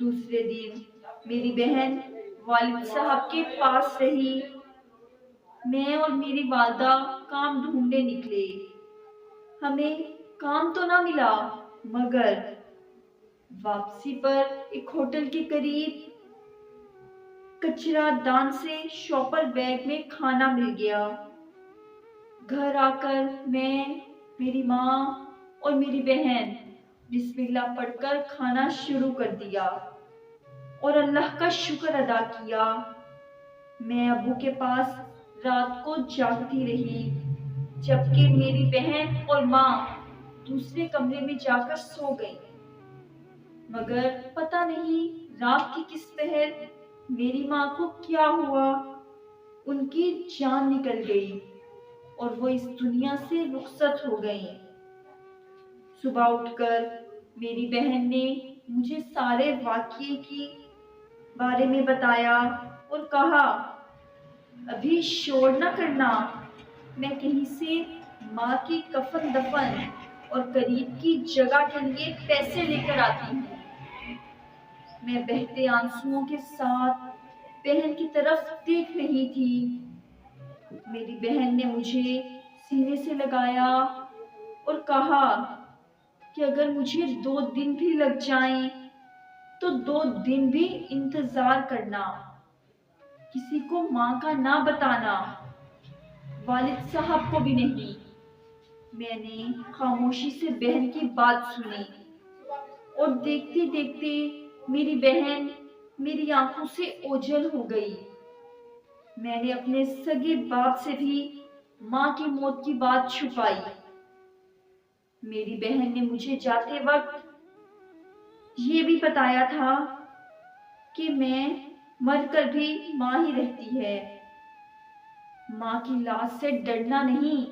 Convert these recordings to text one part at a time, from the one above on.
دوسرے دن میری بہن والد صاحب کے پاس رہی۔ میں اور میری والدہ کام ڈھونڈنے نکلے۔ ہمیں کام تو نہ ملا، مگر واپسی پر ایک ہوٹل کے قریب کچرا دان سے شاپر بیگ میں کھانا مل گیا۔ گھر آ کر میں، میری ماں اور میری بہن بسم اللہ پڑھ کر کھانا شروع کر دیا اور اللہ کا شکر ادا کیا۔ میں ابو کے پاس رات کو جاگتی رہی، جبکہ میری بہن اور ماں دوسرے کمرے میں جا کر سو گئی۔ مگر پتہ نہیں رات کی کس پہر میری ماں کو کیا ہوا، ان کی جان نکل گئی اور وہ اس دنیا سے رخصت ہو گئیں۔ صبح اٹھ کر میری بہن نے مجھے سارے واقعے کے بارے میں بتایا اور کہا، ابھی شور نہ کرنا، میں کہیں سے ماں کی کفن دفن اور قریب کی جگہ کے لیے پیسے لے کر آتی ہوں۔ میں بہتے آنسوؤں کے ساتھ بہن کی طرف دیکھ رہی تھی۔ میری بہن نے مجھے سینے سے لگایا اور کہا کہ اگر مجھے 2 دن بھی لگ جائیں تو 2 دن بھی انتظار کرنا، کسی کو ماں کا نہ بتانا، والد صاحب کو بھی نہیں۔ میں نے خاموشی سے بہن کی بات سنی اور دیکھتے دیکھتے میری بہن میری آنکھوں سے اوجھل ہو گئی۔ میں نے اپنے سگے باپ سے بھی ماں کی موت کی بات چھپائی۔ میری بہن نے مجھے جاتے وقت یہ بھی بتایا تھا کہ میں مر کر بھی ماں ہی رہتی ہے۔ ماں کی لاش سے ڈرنا نہیں،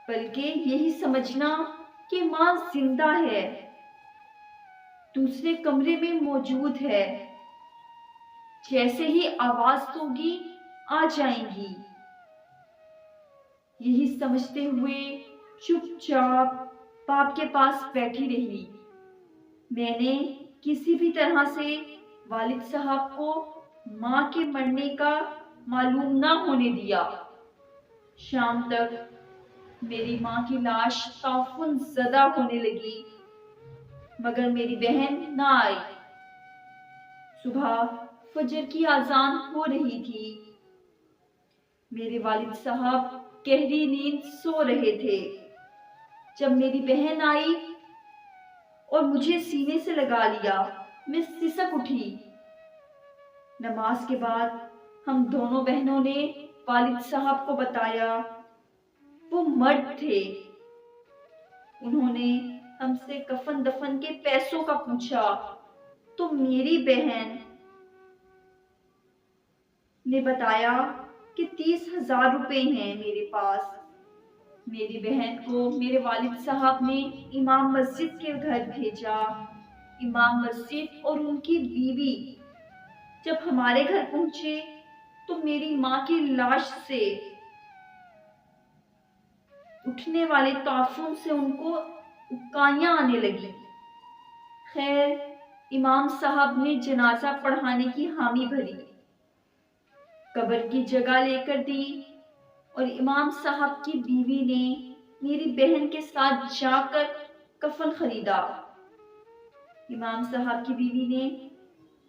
بلکہ یہی سمجھنا کہ ماں زندہ ہے، دوسرے کمرے میں موجود ہے، جیسے ہی آواز ہوگی آ جائیں گی۔ یہی سمجھتے ہوئے چپ چاپ باپ کے پاس بیٹھی رہی۔ میں نے کسی بھی طرح سے والد صاحب کو ماں کے مرنے کا معلوم نہ ہونے دیا۔ شام تک میری ماں کی لاش تعفن زدہ ہونے لگی، مگر میری بہن نہ آئی۔ صبح فجر کی اذان ہو رہی تھی۔ میرے والد صاحب گہری نیند سو رہے تھے۔ جب میری بہن آئی اور مجھے سینے سے لگا لیا، میں سسک اٹھی۔ نماز کے بعد ہم دونوں بہنوں نے والد صاحب کو بتایا۔ وہ مرد تھے۔ انہوں نے ہم سے کفن دفن کے پیسوں کا پوچھا تو میری بہن نے بتایا کہ 30,000 روپے ہیں میرے پاس۔ میری بہن کو میرے والد صاحب نے امام مسجد کے گھر بھیجا۔ امام مسجد اور ان کی بیوی جب ہمارے گھر پہنچے تو میری ماں کی لاش سے اٹھنے والے تعفن سے ان کو اکائیاں آنے لگی۔ خیر، امام صاحب نے جنازہ پڑھانے کی حامی بھری، قبر کی جگہ لے کر دی اور امام صاحب کی بیوی نے میری بہن کے ساتھ جا کر کفن خریدا۔ امام صاحب کی بیوی نے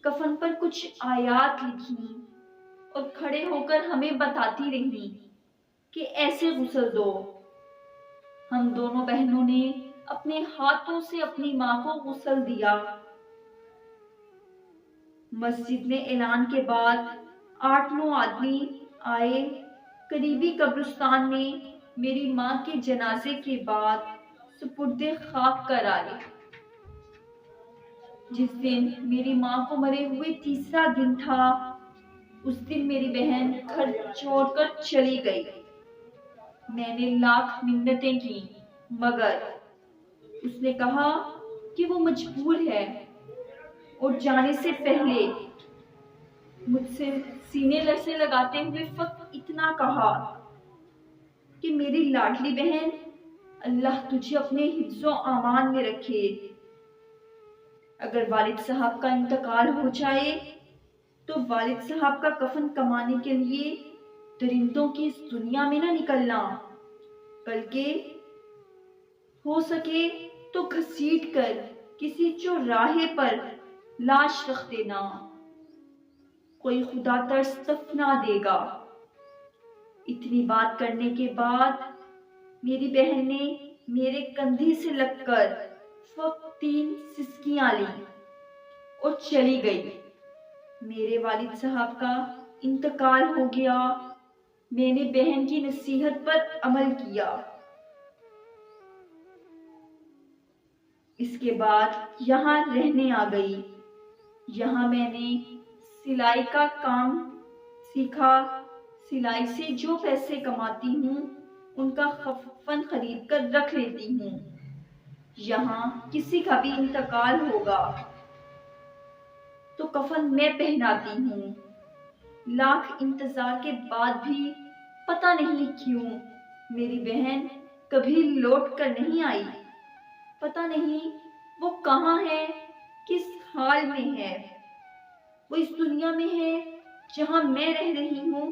کفن پر کچھ آیات لکھی اور کھڑے ہو کر ہمیں بتاتی رہی کہ ایسے غسل دو۔ ہم دونوں بہنوں نے اپنے ہاتھوں سے اپنی ماں کو غسل دیا۔ مسجد میں اعلان کے بعد 8-9 آدمی آئے۔ قریبی قبرستان میں میری ماں کے جنازے کے بعد سپرد خاک کرائے۔ جس دن میری ماں کو مرے ہوئے تیسرا دن تھا، اس دن میری بہن گھر چھوڑ کر چلی گئی۔ میں نے لاکھ منتیں کی، مگر اس نے کہا کہ وہ مجبور ہے اور جانے سے پہلے مجھ سے سینے سے لگاتے ہوئے فقط اتنا کہا کہ میری لاڈلی بہن، اللہ تجھے اپنے حفظ و امان میں رکھے۔ اگر والد صاحب کا انتقال ہو جائے تو والد صاحب کا کفن کمانے کے لیے درندوں کی اس دنیا میں نہ نکلنا، بلکہ ہو سکے تو گھسیٹ کر کسی چوراہے پر لاش رکھ دینا، کوئی خدا ترس نہ دے گا۔ اتنی بات کرنے کے بعد میری بہن نے میرے کندھے سے لگ کر فقط 3 سسکیاں لی اور چلی گئی۔ میرے والد صاحب کا انتقال ہو گیا۔ میں نے بہن کی نصیحت پر عمل کیا۔ اس کے بعد یہاں رہنے آ گئی۔ یہاں میں نے سلائی کا کام سیکھا۔ سلائی سے جو پیسے کماتی ہوں ان کا کفن خرید کر رکھ لیتی ہوں۔ یہاں کسی کا بھی انتقال ہوگا تو کفن میں پہناتی ہوں۔ لاکھ انتظار کے بعد بھی پتہ نہیں کیوں میری بہن کبھی لوٹ کر نہیں آئی۔ پتہ نہیں وہ کہاں ہے، کس حال میں ہے۔ وہ اس دنیا میں ہے جہاں میں رہ رہی ہوں،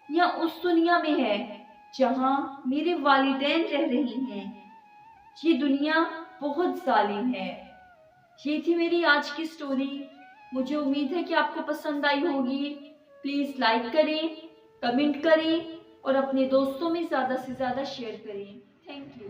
یا اس دنیا میں ہے جہاں میرے والدین رہ رہے ہیں۔ یہ دنیا بہت ظالم ہے۔ یہ تھی میری آج کی سٹوری۔ مجھے امید ہے کہ آپ کو پسند آئی ہوگی۔ پلیز لائک کریں، کمنٹ کریں اور اپنے دوستوں میں زیادہ سے زیادہ شیئر کریں۔ Thank you.